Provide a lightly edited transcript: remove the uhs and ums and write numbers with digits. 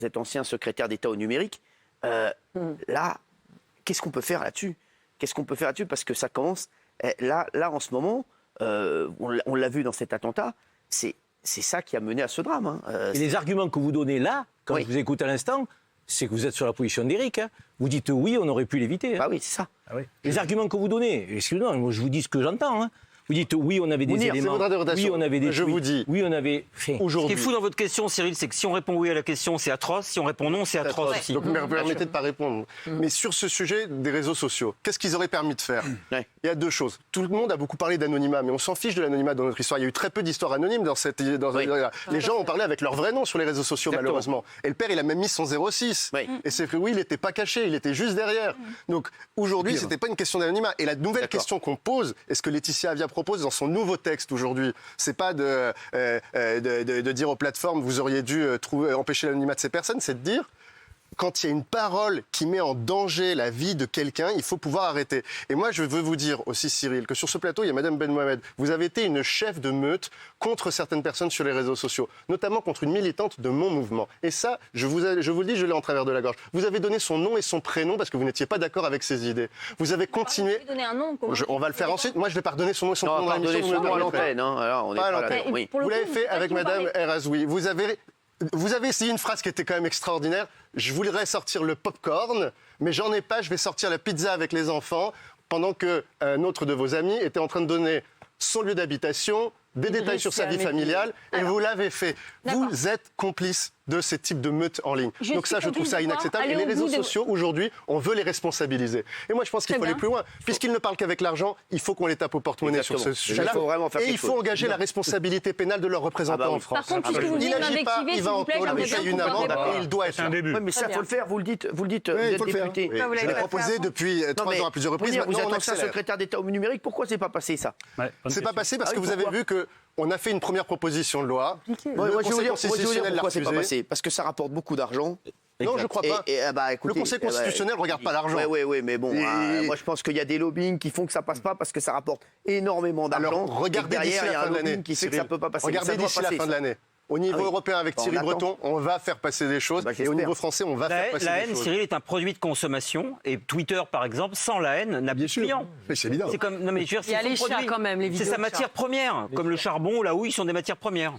Vous êtes ancien secrétaire d'État au numérique. Là, qu'est-ce qu'on peut faire là-dessus? Parce que ça commence... Là, en ce moment, on l'a vu dans cet attentat, c'est ça qui a mené à ce drame. Hein. Et les arguments que vous donnez là, quand je vous écoute à l'instant, c'est que vous êtes sur la position d'Éric. Hein. Vous dites oui, on aurait pu l'éviter. Hein. Bah oui, c'est ça. Ah oui. Les arguments que vous donnez, excusez-moi, moi je vous dis ce que j'entends. Hein. Vous dites oui, on avait des éléments. Oui, on avait des. Je vous dis. Oui, on avait fait. Aujourd'hui. Ce qui est fou dans votre question, Cyril, c'est que si on répond oui à la question, c'est atroce. Si on répond non, c'est atroce aussi. Donc, permettez de ne pas répondre. Mais sur ce sujet des réseaux sociaux, qu'est-ce qu'ils auraient permis de faire? Il y a deux choses. Tout le monde a beaucoup parlé d'anonymat, mais on s'en fiche de l'anonymat dans notre histoire. Il y a eu très peu d'histoires anonymes dans cette. Les gens ont parlé avec leur vrai nom sur les réseaux sociaux, malheureusement. Et le père, il a même mis son 06. Et c'est vrai, oui, il n'était pas caché, il était juste derrière. Donc aujourd'hui, c'était pas une question d'anonymat. Et la nouvelle question qu'on pose, et ce que Laetitia Avia propose dans son nouveau texte aujourd'hui, c'est pas de dire aux plateformes vous auriez dû empêcher l'anonymat de ces personnes, c'est de dire quand il y a une parole qui met en danger la vie de quelqu'un, il faut pouvoir arrêter. Et moi, je veux vous dire aussi, Cyril, que sur ce plateau, il y a Madame Ben Mohamed. Vous avez été une chef de meute contre certaines personnes sur les réseaux sociaux, notamment contre une militante de mon mouvement. Et ça, je vous le dis, je l'ai en travers de la gorge. Vous avez donné son nom et son prénom parce que vous n'étiez pas d'accord avec ses idées. Vous avez continué... On va le faire ensuite. Moi, je vais pas redonner son nom et son prénom. Pardonnez son nom à l'antenne. Alors, on n'est pas là. Oui. Vous l'avez fait avec Madame Erazoui. Vous avez essayé une phrase qui était quand même extraordinaire. Je voudrais sortir le popcorn, mais j'en ai pas. Je vais sortir la pizza avec les enfants pendant qu'un autre de vos amis était en train de donner son lieu d'habitation, des détails sur sa vie familiale, et vous l'avez fait. Vous êtes complice de ces types de meutes en ligne. Donc ça, je trouve ça inacceptable. Et les réseaux sociaux, aujourd'hui, on veut les responsabiliser. Et moi, je pense qu'il faut aller plus loin. Puisqu'ils ne parlent qu'avec l'argent, il faut qu'on les tape au porte-monnaie sur ce sujet-là. Et il faut engager la responsabilité pénale de leurs représentants en France. Par contre, puisque vous Il venez n'agit pas, m'invectiver, il va en s'il vous plaît, tôle, il j'aimerais paye bien une qu'on amende, parle et il doit être là. Mais ça, il faut le faire. Vous le dites, vous êtes député. Je l'ai proposé depuis 3 ans à plusieurs reprises. Vous êtes Maintenant, on ancien accélère. secrétaire d'État au numérique. Pourquoi c'est pas passé, ça? C'est pas passé parce que vous avez vu qu'on a fait une première proposition de loi. Moi, je vais vous dire pourquoi c'est pas refusé. passé. Parce que ça rapporte beaucoup d'argent. Non, je crois pas. Le Conseil constitutionnel ne regarde pas l'argent. Oui, mais bon, moi je pense qu'il y a des lobbying qui font que ça passe pas parce que ça rapporte énormément d'argent. Alors, regardez d'ici la fin de l'année. Qui sait que ça peut pas passer. Regardez d'ici la fin de l'année. Au niveau européen, avec Thierry Breton, on va faire passer des choses. Et au niveau français, on va faire passer des choses. La haine, Cyril, est un produit de consommation. Et Twitter, par exemple, sans la haine, n'a plus de clients. Mais c'est évident. C'est comme, non, mais je veux dire, Il y a les chats quand même, les vidéos. C'est sa matière première. Comme le charbon ou la houille sont des matières premières.